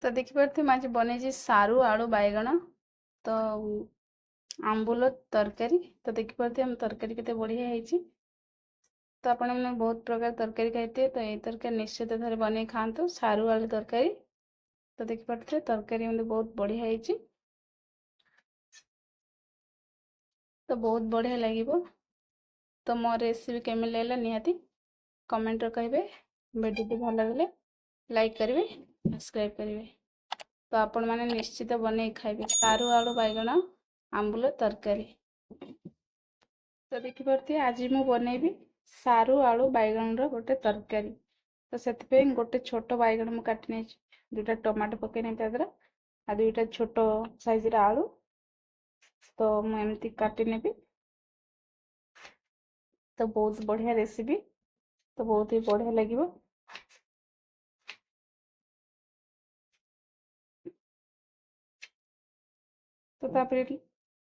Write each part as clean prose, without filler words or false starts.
ତ ଦେଖିପାରୁଥିବେ ମୁଁ ଆଜି ବନେଇଛି ସାରୁ ଆଳୁ ବାଇଗଣ ତ ଆମ୍ବୁଲ ତରକାରୀ। ତ ଦେଖିପାରୁଥିବେ ଆମ ତରକାରୀ କେତେ ବଢ଼ିଆ ହେଇଛି। ତ ଆପଣମାନେ ବହୁତ ପ୍ରକାର ତରକାରୀ ଖାଇଥିବେ, ତ ଏଇ ତରକାରୀ ନିଶ୍ଚିତ ଥରେ ବନେଇ ଖାଆନ୍ତୁ, ସାରୁ ଆଳୁ ତରକାରୀ। ତ ଦେଖିପାରୁଥିବେ ତରକାରୀ ଏମିତି ବହୁତ ବଢ଼ିଆ ହେଇଛି, ତ ବହୁତ ବଢ଼ିଆ ଲାଗିବ। ତ ମୋ ରେସିପି କେମିତି ଲାଗିଲା ନିହାତି କମେଣ୍ଟରେ କହିବେ। ଭିଡ଼ିଓଟି ଭଲ ଲାଗିଲେ ଲାଇକ୍ କରିବେ, ସବସ୍କ୍ରାଇବ୍ କରିବେ। ତ ଆପଣମାନେ ନିଶ୍ଚିତ ବନେଇ ଖାଇବେ ସାରୁ ଆଳୁ ବାଇଗଣ ଆମ୍ବୁଲ ତରକାରୀ। ତ ଦେଖିପାରୁଥିବେ ଆଜି ମୁଁ ବନେଇବି ସାରୁ ଆଳୁ ବାଇଗଣର ଗୋଟେ ତରକାରୀ। ତ ସେଥିପାଇଁ ଗୋଟେ ଛୋଟ ବାଇଗଣ ମୁଁ କାଟି ନେଇଛି, ଦୁଇଟା ଟମାଟୋ ପକେଇ ନେଇ ତା ଦେହରେ, ଆଉ ଦୁଇଟା ଛୋଟ ସାଇଜର ଆଳୁ। ତ ମୁଁ ଏମିତି କାଟି ନେବି। ତ ବହୁତ ବଢ଼ିଆ ରେସିପି, ତ ବହୁତ ହି ବଢ଼ିଆ ଲାଗିବ। ତ ତାପରେ ଏଠି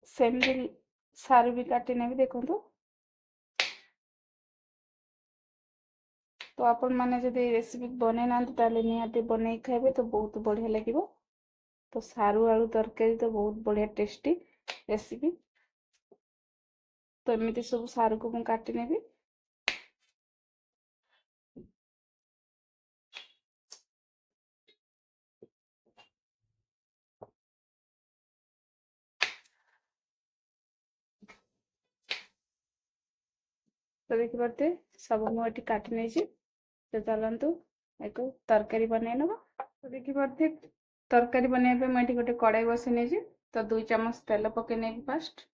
ସେମିତି ସାରୁ ବି କାଟି ନେବି ଦେଖନ୍ତୁ। ତ ଆପଣମାନେ ଯଦି এই ରେସିପି ବନେଇ ନାହାନ୍ତି ତାହେଲେ ନିହାତି ବନେଇ ଖାଇବେ, ତ ବହୁତ ବଢ଼ିଆ ଲାଗିବ। ତ ସାରୁ ଆଳୁ ତରକାରୀ ତ ବହୁତ ବଢ଼ିଆ ଟେଷ୍ଟି ରେସିପି। ତ ଏମିତି ସବୁ ସାରୁକୁ ମୁଁ କାଟି ନେବି। ତ ଦେଖିପାରୁଥିବେ ସବୁ ମୁଁ ଏଠି କାଟି ନେଇଛି। ତ ଚାଲନ୍ତୁ ଏକ ତରକାରୀ ବନେଇ ନେବା। ତ ଦେଖିପାରୁଥିବେ ତରକାରୀ ବନେଇବା ପାଇଁ ମୁଁ ଏଠି ଗୋଟେ କଡ଼ାଇ ବସେଇ ନେଇଛି। ତ 2 ଚାମଚ ତେଲ ପକେଇ ନେବି ଫାଷ୍ଟ।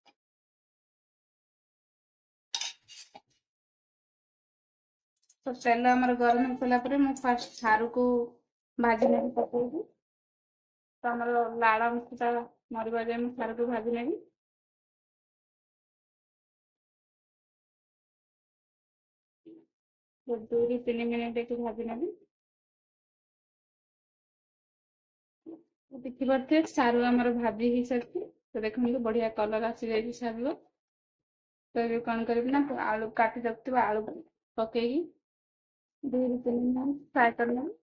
ତ ତେଲ ଆମର ଗରମ ହେଇସାରିଲା ପରେ ମୁଁ ଫାଷ୍ଟ ସାରୁକୁ ଭାଜି ନେବି ପକେଇକି। ତ ଆମର ଲାଳ ଅଂଶଟା ମରିବା ଯାଏ ମୁଁ ସାରୁକୁ ଭାଜି ନେବି। ତ 2 ରୁ 3 ମିନିଟ୍ ଏଠି ଭାଜି ନେବି। ଦେଖିପାରୁଥିବେ ସାରୁ ଆମର ଭାଜି ହେଇସାରିଛି। ତ ଦେଖନ୍ତୁ ବଢ଼ିଆ କଲର୍ ଆସିଯାଇଛି ସାରୁର। ତ ଏବେ କ'ଣ କରିବି ନା ଆଳୁ କାଟି ରଖିଥିବା ଆଳୁକୁ ପକେଇକି 2 ରୁ 3 ମିନିଟ୍ ଫ୍ରାଏ କରିନେବି।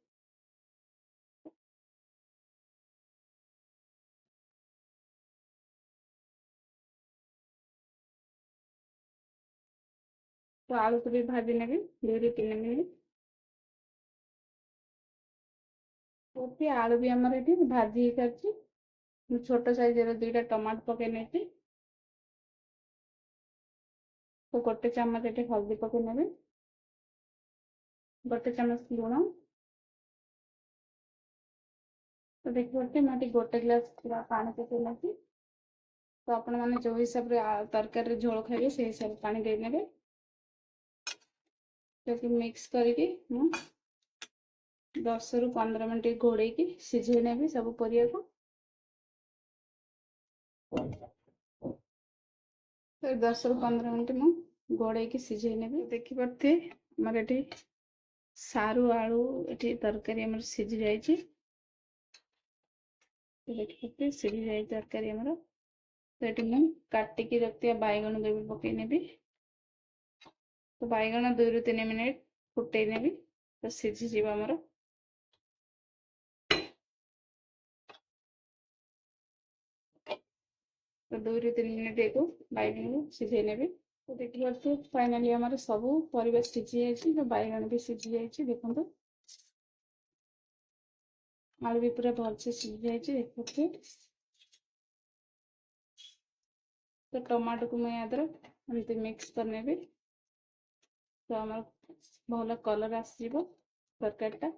ତ ଆଳୁକୁ ବି ଭାଜି ନେବି 2 ରୁ 3 ମିନିଟ୍। ତ ଆଳୁ ବି ଆମର ଏଠି ଭାଜି ହେଇସାରିଛି। ମୁଁ ଛୋଟ ସାଇଜର 2ଟା ଟମାଟୋ ପକେଇ ନେଇଛି। ତ 1 ଚାମଚ ଏଠି ହଳଦୀ ପକେଇ ନେବି, 1 ଚାମଚ ଲୁଣ। ତ ଦେଖିପାରୁଥିବେ ମୁଁ ଏଠି 1 ଗ୍ଲାସ ପୁରା ପାଣି ପକେଇ ନେଇଛି। ତ ଆପଣମାନେ ଯେଉଁ ହିସାବରେ ତରକାରୀରେ ଝୋଳ ଖାଇବେ ସେଇ ହିସାବରେ ପାଣି ଦେଇନେବେ। ତାକୁ ମିକ୍ସ କରିକି ମୁଁ 10 ରୁ 15 ମିନିଟ୍ ଘୋଡ଼େଇକି ସିଝେଇ ନେବି ସବୁ ପରିବାକୁ। ତ 10 ରୁ 15 ମିନିଟ୍ ମୁଁ ଘୋଡ଼େଇକି ସିଝେଇ ନେବି। ଦେଖିପାରୁଥିବେ ଆମର ଏଠି ସାରୁ ଆଳୁ ଏଠି ତରକାରୀ ଆମର ସିଝି ଯାଇଛି। ଦେଖିପାରୁଥିବେ ସିଝି ଯାଇଛି ତରକାରୀ ଆମର। ତ ଏଠି ମୁଁ କାଟିକି ରଖିଥିବା ବାଇଗଣକୁ ବି ପକେଇ ନେବି। ତ ବାଇଗଣ 2 ରୁ 3 ମିନିଟ୍ ଫୁଟେଇ ନେବି, ତ ସିଝିଯିବ ଆମର। ତ 2 ରୁ 3 ମିନିଟ୍ ଏକୁ ବାଇଗଣକୁ ସିଝେଇ ନେବି। ତ ଦେଖିପାରୁଥିବେ ଫାଇନାଲି ଆମର ସବୁ ପରିବା ସିଝି ଯାଇଛି, ତ ବାଇଗଣ ବି ସିଝି ଯାଇଛି ଦେଖନ୍ତୁ। ଆଳୁ ବି ପୁରା ଭଲସେ ସିଝି ଯାଇଛି ଦେଖୁଥିବେ। ତ ଟମାଟୋକୁ ମୁଁ ୟା ଦେହରେ ଏମିତି ମିକ୍ସ କରିନେବି। ତ ଆମର ଭଲ କଲର୍ ଆସିଯିବ ତରକାରୀଟା।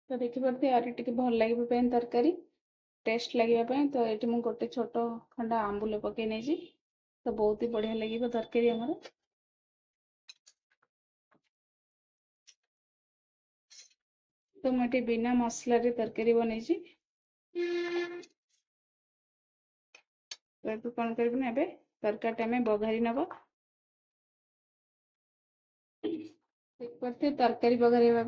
ତ ଦେଖିପାରୁଥିବେ ଆହୁରି ଟିକେ ଭଲ ଲାଗିବା ପାଇଁ ତରକାରୀ ଟେଷ୍ଟ ଲାଗିବା ପାଇଁ ତ ଏଠି ମୁଁ ଗୋଟେ ଛୋଟ ଖଣ୍ଡ ଆମ୍ବୁଲ ପକେଇ ନେଇଛି। ତ ବହୁତ ହି ବଢ଼ିଆ ଲାଗିବ ତରକାରୀ ଆମର। ତ ମୁଁ ଏଠି ବିନା ମସଲାରେ ତରକାରୀ ବନେଇଛି। ତ ଏବେ କ'ଣ କରିବୁ ନା ଏବେ ତରକାରୀଟା ଆମେ ବଘାରି ନେବା। ଦେଖିପାରୁଥିବେ ତରକାରୀ ବଘାରିବା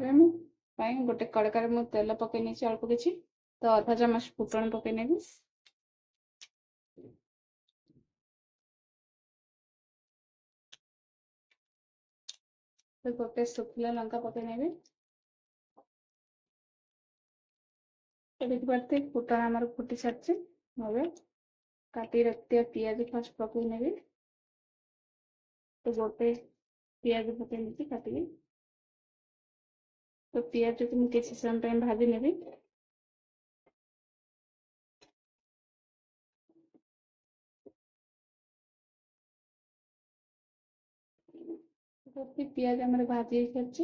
ପାଇଁ ଗୋଟେ କଡ଼କାରେ ମୁଁ ତେଲ ପକେଇ ନେଇଛି ଅଳ୍ପ କିଛି। ତ ଅଧା ଚାମଚ ଫୁଟଣ ପକେଇ ନେବି। ତ 1 ଶୁଖିଲା ଲଙ୍କା ପକେଇ ନେବି। तो देखिए फुटण आमर फुटी सारी हमें काटी रखिए पियाज फास्ट पकई नेबी तो गोटे पियाज पकई काटिकी तो पियाज को मुझे किसी समय भाजी नेबी पियाज आम भाजी सारी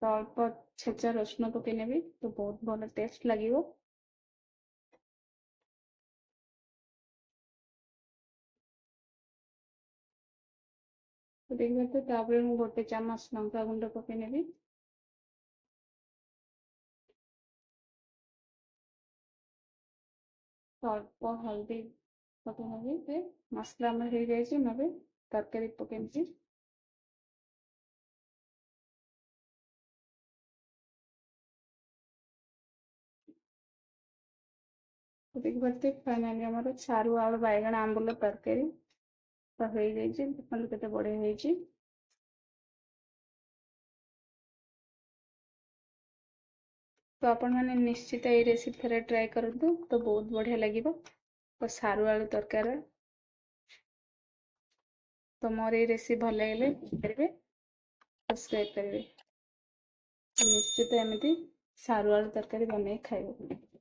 तो अल्प छेचा रसुण पकई नेबी तो बहुत भल टेस्ट लगे। तो देखिए मुझे गोटे चामच लंका गुंड पकई नेबी तो अल्प हल्दी पकई नेबी मसला हो जाए तरकारी पकई तो देखिए फाइनाली आम सारू आलू बैगण आंबुल तरकारी तो हो जाते बढ़िया हो। तो आपण मैंने निश्चित ये रेसिपी थे ट्राए करूँ तो बहुत बढ़िया लगे। तो सारू आलू तरकारी तो मोर ये रेसिपी भल लगे करेंगे सब्सक्राइब करेंगे निश्चित एमती सारू आलू तरकारी बनई खाइबे।